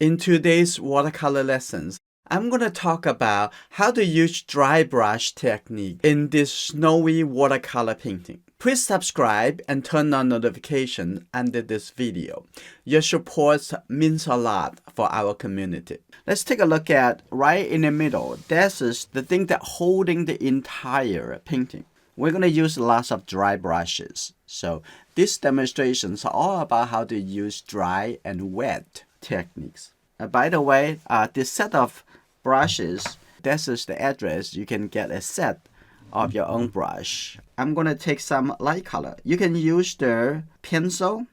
In today's watercolor lessons, I'm going to talk about how to use dry brush technique in this snowy watercolor painting. Please subscribe and turn on notifications under this video. Your support means a lot for our community. Let's take a look at right in the middle. This is the thing that holding the entire painting. We're going to use lots of dry brushes. So these demonstrations are all about how to use dry and wet techniques. By the way, this set of brushes, this is the address. You can get a set of your own brush. I'm going to take some light color. You can use the pencil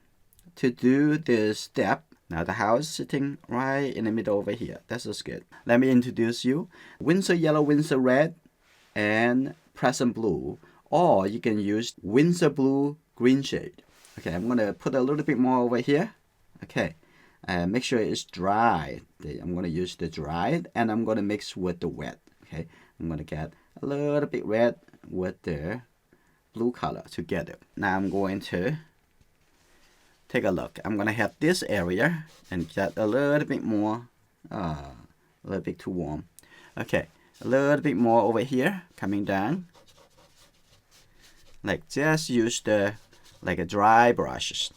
to do this step. Now the house sitting right in the middle over here. This is good. Let me introduce you. Winsor yellow, Winsor red, and present blue. Or you can use Winsor blue green shade. Okay, I'm going to put a little bit more over here. Okay. Make sure it's dry. I'm going to use the dried and I'm going to mix with the wet. Okay, I'm going to get a little bit red with the blue color together. Now I'm going to take a look. I'm going to have this area and get a little bit more, a little bit too warm. Okay, a little bit more over here coming down. Like just use the a dry brushes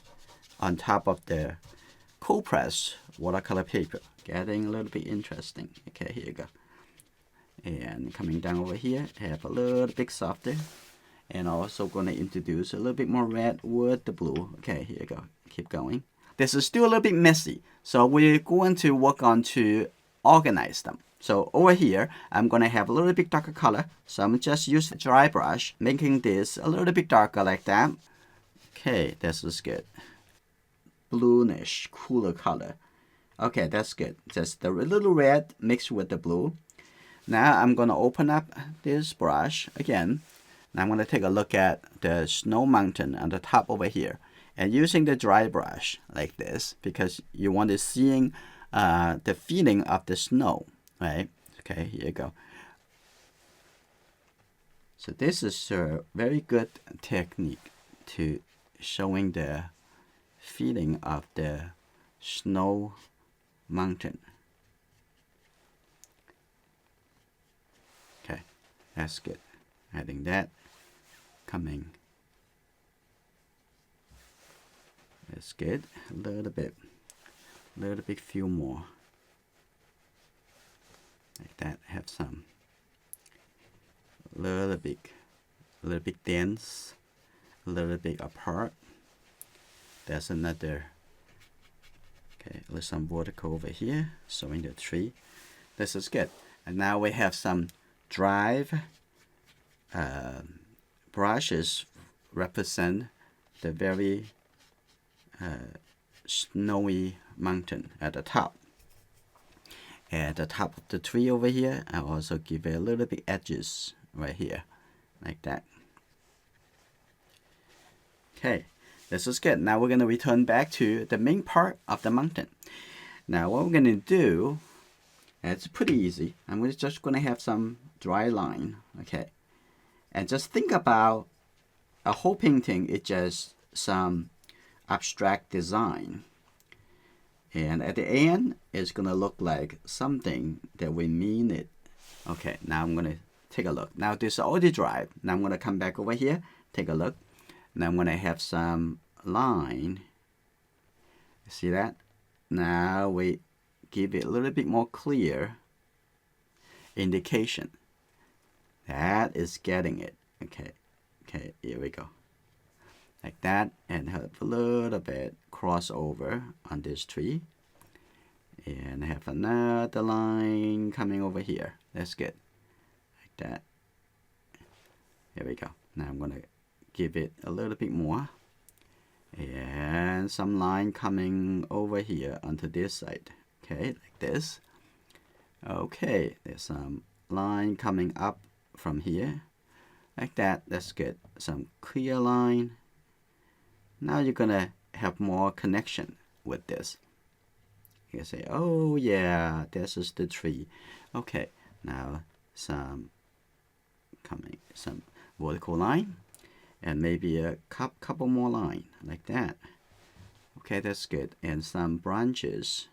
on top of the cold press watercolor paper. Getting a little bit interesting. Okay, here you go. And coming down over here, have a little bit softer. And also going to introduce a little bit more red with the blue. Okay, here you go. Keep going. This is still a little bit messy, so we're going to work on to organize them. So over here, I'm going to have a little bit darker color. So I'm just use the dry brush, making this a little bit darker like that. Okay, this is good. Bluish, cooler color. Okay, that's good. Just the little red mixed with the blue. Now I'm going to open up this brush again. Now I'm going to take a look at the snow mountain on the top over here. And using the dry brush like this, because you want to seeing the feeling of the snow, right? Okay, here you go. So this is a very good technique to showing the feeling of the snow mountain. Okay, that's good. Adding that, coming. That's good. A little bit, few more. Like that. Have some. A little bit dense, a little bit apart. That's another. Okay, there's some vertical over here, showing the tree. This is good. And now we have some dry brushes represent the very snowy mountain at the top. At the top of the tree over here, I also give a little bit edges right here, like that. Okay. This is good. Now we're going to return back to the main part of the mountain. Now what we're going to do, it's pretty easy. I'm just going to have some dry line. Okay. And just think about a whole painting is just some abstract design. And at the end, it's going to look like something that we mean it. Okay, now I'm going to take a look. Now this is already dry. Now I'm going to come back over here, take a look. Now I'm going to have some line. See that? Now we give it a little bit more clear indication. That is getting it. Okay. Okay, here we go. Like that, and have a little bit crossover on this tree. And have another line coming over here. That's good. Like that. Here we go. Now I'm going to give it a little bit more. And some line coming over here onto this side. Okay, like this. Okay, there's some line coming up from here. Like that. That's good. Some clear line. Now you're going to have more connection with this. You can say, oh yeah, this is the tree. Okay, now some vertical line. And maybe a couple more line like that. Okay, that's good. And some branches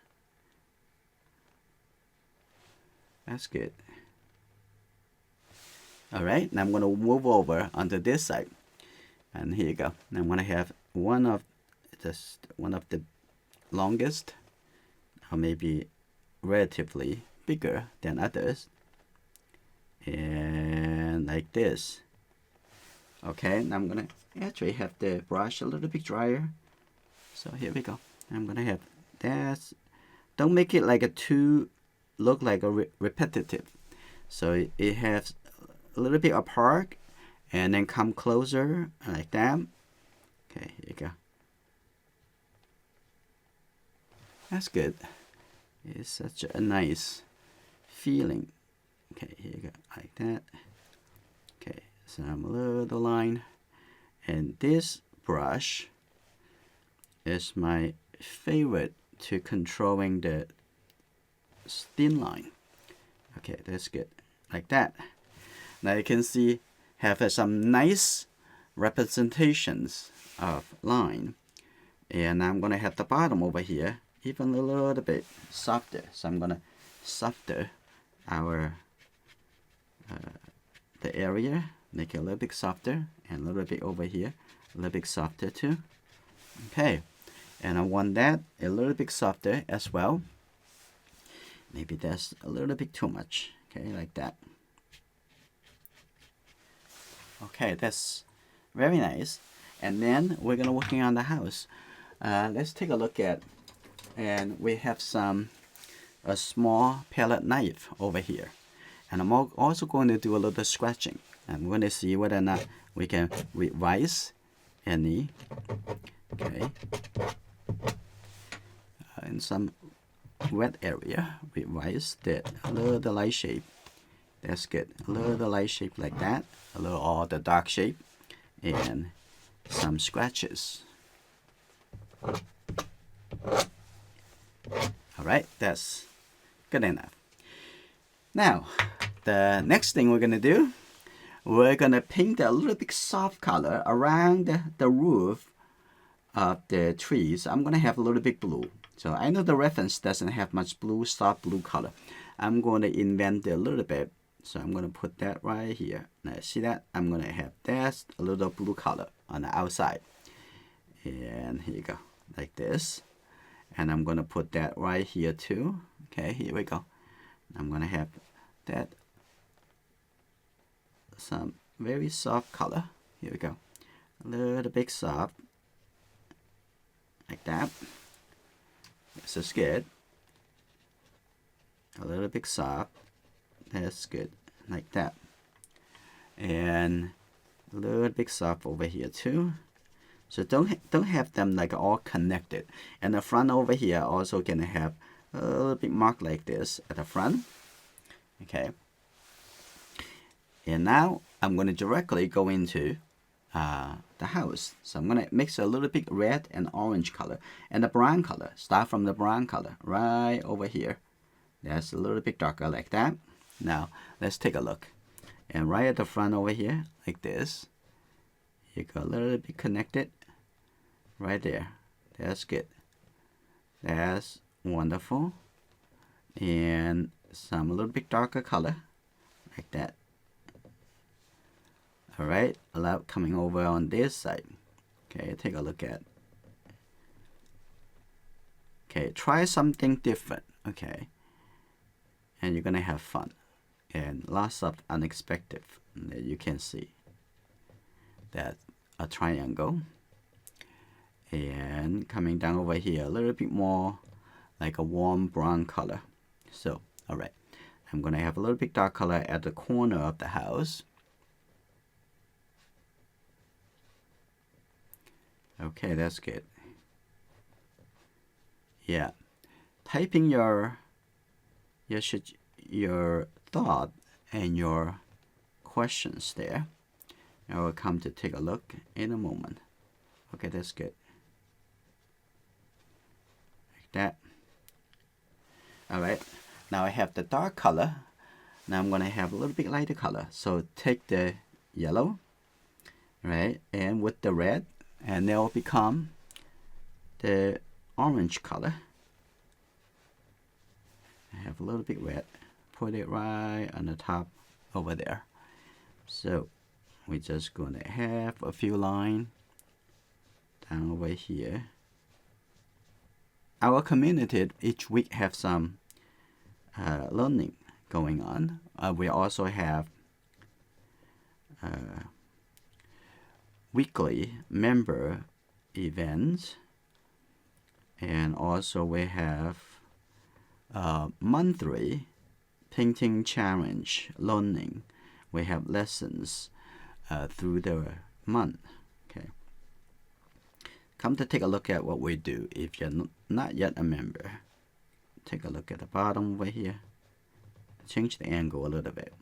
That's good. All right, now I'm going to move over onto this side. And here you go. Now I'm going to have one of the longest, or maybe relatively bigger than others. And like this. Okay, now I'm going to actually have the brush a little bit drier. So here we go. I'm going to have that. Don't make it like a look like a repetitive. So it has a little bit apart and then come closer like that. Okay, here you go. That's good. It's such a nice feeling. Okay, here you go, like that. Okay, some little line. And this brush is my favorite to controlling the thin line. Okay, that's good. Like that. Now you can see have some nice representations of line. And I'm going to have the bottom over here even a little bit softer. So I'm going to softer our the area, make it a little bit softer, and a little bit over here, a little bit softer too. Okay, and I want that a little bit softer as well. Maybe that's a little bit too much. Okay, like that. Okay, that's very nice. And then we're gonna working on the house. Let's take a look at, and we have a small palette knife over here. And I'm also going to do a little scratching. I'm going to see whether or not we can revise any, okay, in some wet area, revise that a little light shape. That's good. A little light shape like that, a little all the dark shape, and some scratches. All right, that's good enough. Now, the next thing we're gonna do, we're gonna paint a little bit soft color around the roof of the trees. I'm gonna have a little bit blue. So I know the reference doesn't have much blue, soft blue color. I'm going to invent a little bit. So I'm going to put that right here. Now see that? I'm going to have that a little blue color on the outside. And here you go, like this. And I'm going to put that right here too. Okay, here we go. I'm going to have that some very soft color. Here we go. A little bit soft. Like that. This is good. A little bit soft. That's good. Like that. And a little bit soft over here too. So don't have them like all connected. And the front over here also gonna have a little bit mark like this at the front. Okay. And now I'm gonna directly go into the house. So I'm gonna mix a little bit red and orange color and the brown color. Start from the brown color right over here. That's a little bit darker like that. Now let's take a look. And right at the front over here, like this, you got a little bit connected right there. That's good. That's wonderful. And some a little bit darker color like that. All right, a lot coming over on this side. Okay, take a look at. Okay, try something different. Okay, and you're gonna have fun and lots of unexpected that you can see. That a triangle, and coming down over here a little bit more like a warm brown color. So, all right, I'm gonna have a little bit dark color at the corner of the house. Okay, that's good. Yeah, typing your thought and your questions there. I will come to take a look in a moment. Okay, that's good. Like that. All right. Now I have the dark color. Now I'm gonna have a little bit lighter color. So take the yellow, right, and with the red. And they'll become the orange color. I have a little bit red. put it right on the top over there. So we're just going to have a few lines down over here. Our community each week have some learning going on. We also have weekly member events, and also we have monthly painting challenge learning. We have lessons through the month. Okay. Come to take a look at what we do. If you're not yet a member, take a look at the bottom over here. Change the angle a little bit.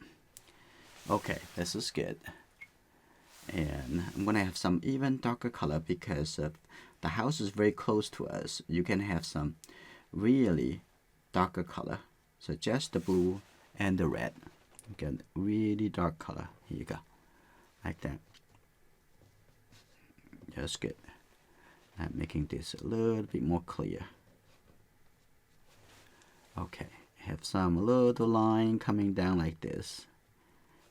Okay, this is good. And I'm gonna have some even darker color because the house is very close to us. You can have some really darker color. So just the blue and the red. Get really dark color. Here you go, like that. Just good. I'm making this a little bit more clear. Okay, have some little line coming down like this.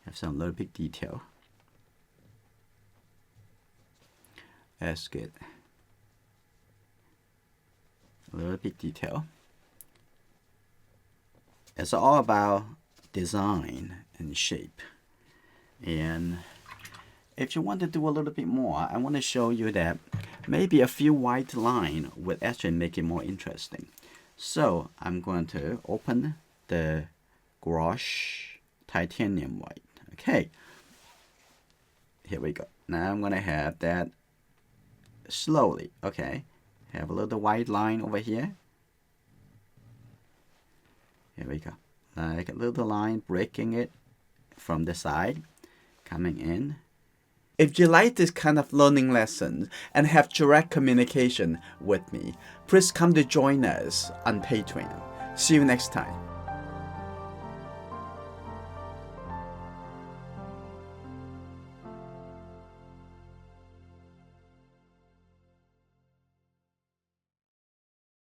Have some little bit detail. That's good. A little bit detail. It's all about design and shape. And if you want to do a little bit more, I want to show you that maybe a few white lines would actually make it more interesting. So I'm going to open the gouache titanium white. Okay, here we go. Now I'm going to have that slowly. Okay, have a little white line over here. Here we go. Like a little line breaking it from the side, coming in. If you like this kind of learning lessons and have direct communication with me, please come to join us on Patreon. See you next time.